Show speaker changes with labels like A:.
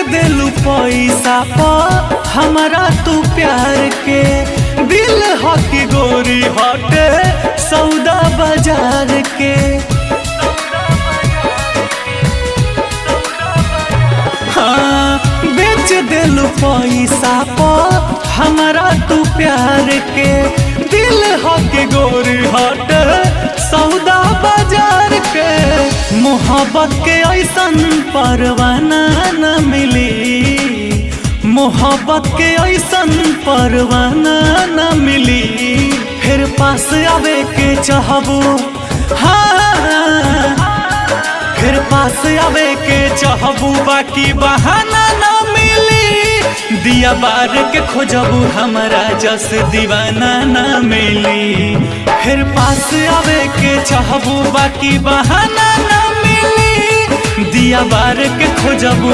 A: देलू पैसा पर हमारा तू प्यार के, दिल हकी गोरी हटे सौदा बाजार के। हाँ बेच देलू पैसा पर हमारा तू प्यार के, दिल हकी गोरी हटे सौदा बाजार के। मोहब्बत के ऐसन परवाना न मिली, मोहब्बत के ऐसन परवाना न मिली। फिर पास आवे के चाहबू, हाँ फिर पास आवे के चाहबू, बाकी बहाना न मिली। दिया बार के खोजबू हमारा जस दीवाना न मिली। फिर पास आवे के चाहबू, बाकी बहाना न मिली। दिया बार के खोजबू।